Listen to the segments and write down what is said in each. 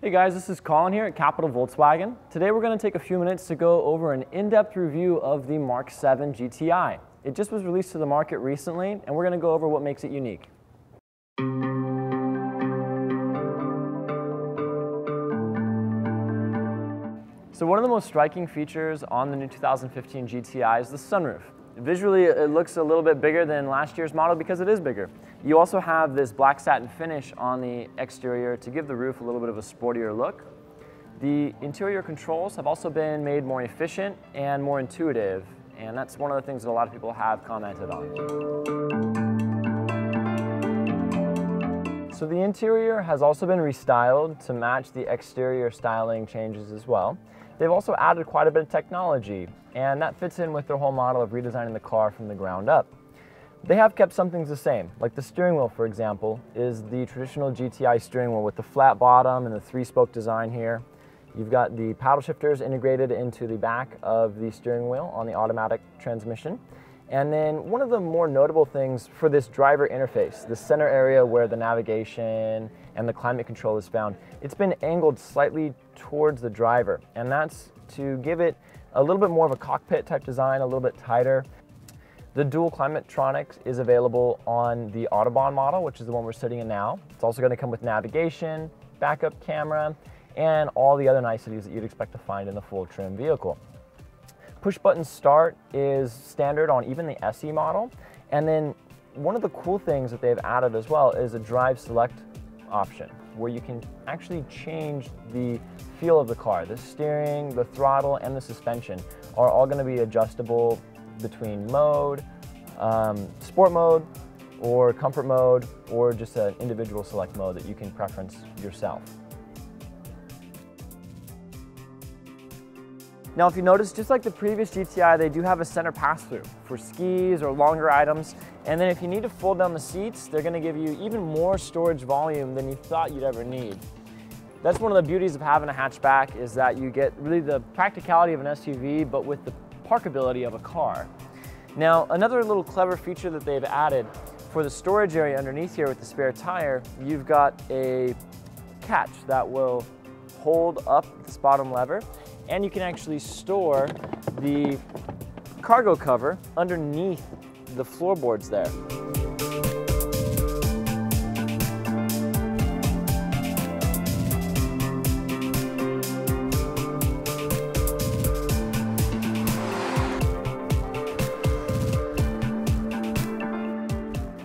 Hey guys, this is Colin here at Capital Volkswagen. Today we're going to take a few minutes to go over an in-depth review of the Mark 7 GTI. It just was released to the market recently, and we're going to go over what makes it unique. So one of the most striking features on the new 2015 GTI is the sunroof. Visually, it looks a little bit bigger than last year's model because it is bigger. You also have this black satin finish on the exterior to give the roof a little bit of a sportier look. The interior controls have also been made more efficient and more intuitive, and that's one of the things that a lot of people have commented on. So the interior has also been restyled to match the exterior styling changes as well. They've also added quite a bit of technology, and that fits in with their whole model of redesigning the car from the ground up. They have kept some things the same, like the steering wheel, for example, is the traditional GTI steering wheel with the flat bottom and the three-spoke design here. You've got the paddle shifters integrated into the back of the steering wheel on the automatic transmission. And then one of the more notable things for this driver interface, the center area where the navigation and the climate control is found, it's been angled slightly towards the driver, and that's to give it a little bit more of a cockpit type design, a little bit tighter. The dual climatronics is available on the Autobahn model, which is the one we're sitting in now. It's also going to come with navigation, backup camera, and all the other niceties that you'd expect to find in the full trim vehicle. Push button start is standard on even the SE model. And then one of the cool things that they've added as well is a drive select option, where you can actually change the feel of the car. The steering, the throttle, and the suspension are all going to be adjustable between mode, sport mode, or comfort mode, or just an individual select mode that you can preference yourself. Now, if you notice, just like the previous GTI, they do have a center pass-through for skis or longer items. And then if you need to fold down the seats, they're going to give you even more storage volume than you thought you'd ever need. That's one of the beauties of having a hatchback, is that you get really the practicality of an SUV, but with the parkability of a car. Now, another little clever feature that they've added for the storage area underneath here with the spare tire, you've got a catch that will hold up this bottom lever, and you can actually store the cargo cover underneath the floorboards there.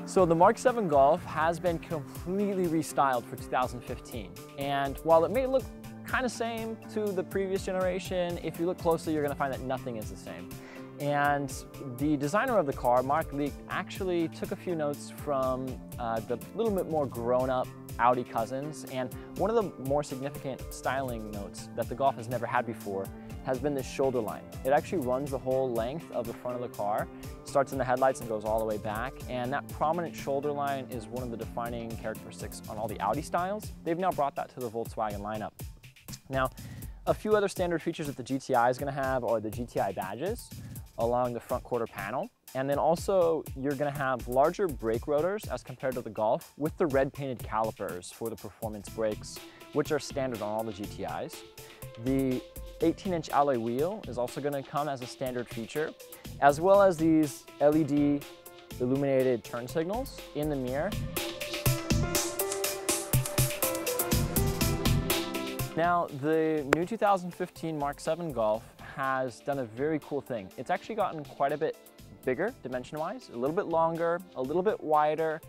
So the Mark 7 Golf has been completely restyled for 2015, and while it may look kind of same to the previous generation, if you look closely, you're going to find that nothing is the same. And the designer of the car, Mark Leek, actually took a few notes from the little bit more grown-up Audi cousins, and one of the more significant styling notes that the Golf has never had before has been this shoulder line. It actually runs the whole length of the front of the car, starts in the headlights and goes all the way back, and that prominent shoulder line is one of the defining characteristics on all the Audi styles. They've now brought that to the Volkswagen lineup. Now, a few other standard features that the GTI is going to have are the GTI badges along the front quarter panel. And then also, you're going to have larger brake rotors as compared to the Golf with the red painted calipers for the performance brakes, which are standard on all the GTIs. The 18-inch alloy wheel is also going to come as a standard feature, as well as these LED illuminated turn signals in the mirror. Now, the new 2015 Mark 7 Golf has done a very cool thing. It's actually gotten quite a bit bigger dimension-wise, a little bit longer, a little bit wider,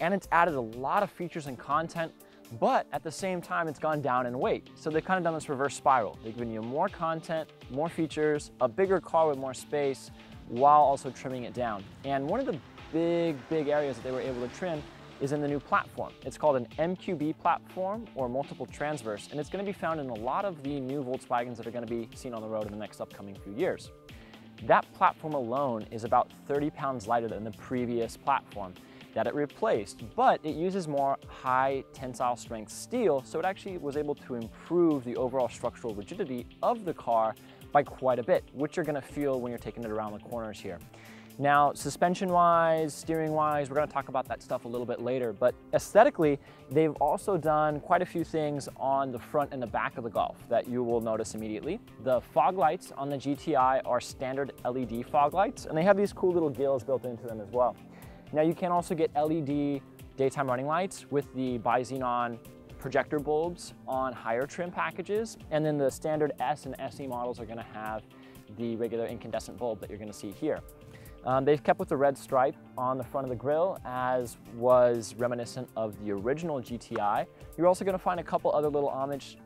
and it's added a lot of features and content, but at the same time, it's gone down in weight. So they've kind of done this reverse spiral. They've given you more content, more features, a bigger car with more space, while also trimming it down. And one of the big areas that they were able to trim is in the new platform. It's called an MQB platform, or multiple transverse, and it's going to be found in a lot of the new Volkswagens that are going to be seen on the road in the next upcoming few years. That platform alone is about 30 pounds lighter than the previous platform that it replaced, but it uses more high tensile strength steel, so it actually was able to improve the overall structural rigidity of the car by quite a bit, which you're going to feel when you're taking it around the corners here. Now, suspension-wise, steering-wise, we're going to talk about that stuff a little bit later, but aesthetically, they've also done quite a few things on the front and the back of the Golf that you will notice immediately. The fog lights on the GTI are standard LED fog lights, and they have these cool little gills built into them as well. Now, you can also get LED daytime running lights with the bi-xenon projector bulbs on higher trim packages, and then the standard S and SE models are going to have the regular incandescent bulb that you're going to see here. They've kept with the red stripe on the front of the grille, as was reminiscent of the original GTI. You're also going to find a couple other little homage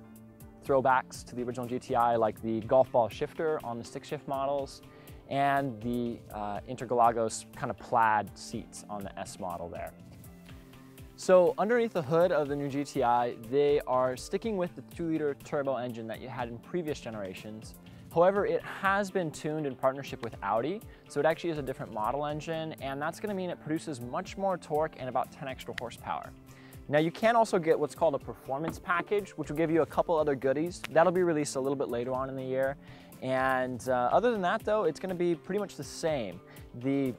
throwbacks to the original GTI, like the golf ball shifter on the stick-shift models and the Intergalagos kind of plaid seats on the S model there. So underneath the hood of the new GTI, they are sticking with the 2-liter turbo engine that you had in previous generations. However, it has been tuned in partnership with Audi, so it actually is a different model engine, and that's going to mean it produces much more torque and about 10 extra horsepower. Now, you can also get what's called a performance package, which will give you a couple other goodies. That'll be released a little bit later on in the year. And other than that, though, it's going to be pretty much the same. The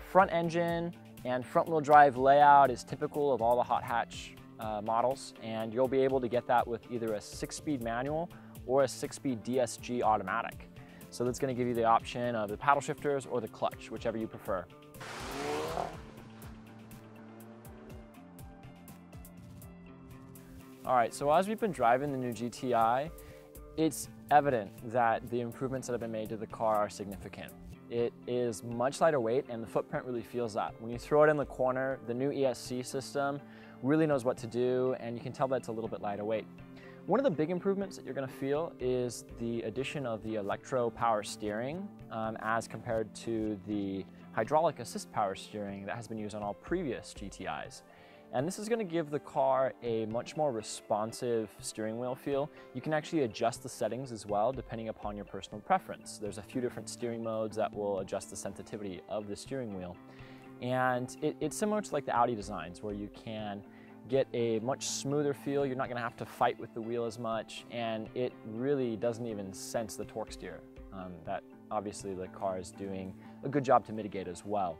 front engine and front-wheel drive layout is typical of all the hot hatch models, and you'll be able to get that with either a 6-speed manual or a 6-speed DSG automatic. So that's going to give you the option of the paddle shifters or the clutch, whichever you prefer. All right, so as we've been driving the new GTI, it's evident that the improvements that have been made to the car are significant. It is much lighter weight, and the footprint really feels that. When you throw it in the corner, the new ESC system really knows what to do, and you can tell that it's a little bit lighter weight. One of the big improvements that you're going to feel is the addition of the electro power steering as compared to the hydraulic assist power steering that has been used on all previous GTIs. And this is going to give the car a much more responsive steering wheel feel. You can actually adjust the settings as well depending upon your personal preference. There's a few different steering modes that will adjust the sensitivity of the steering wheel. And it's similar to like the Audi designs, where you can get a much smoother feel. You're not going to have to fight with the wheel as much, and it really doesn't even sense the torque steer. That obviously the car is doing a good job to mitigate as well.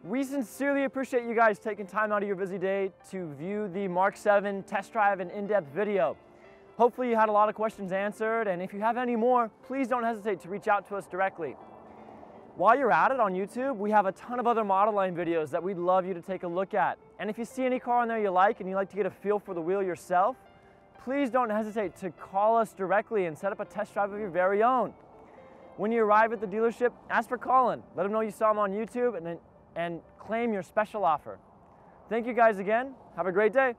We sincerely appreciate you guys taking time out of your busy day to view the Mark 7 test drive and in-depth video. Hopefully you had a lot of questions answered, and if you have any more, please don't hesitate to reach out to us directly. While you're at it on YouTube, we have a ton of other model line videos that we'd love you to take a look at. And if you see any car on there you like and you'd like to get a feel for the wheel yourself, please don't hesitate to call us directly and set up a test drive of your very own. When you arrive at the dealership, ask for Colin. Let him know you saw him on YouTube and claim your special offer. Thank you guys again. Have a great day.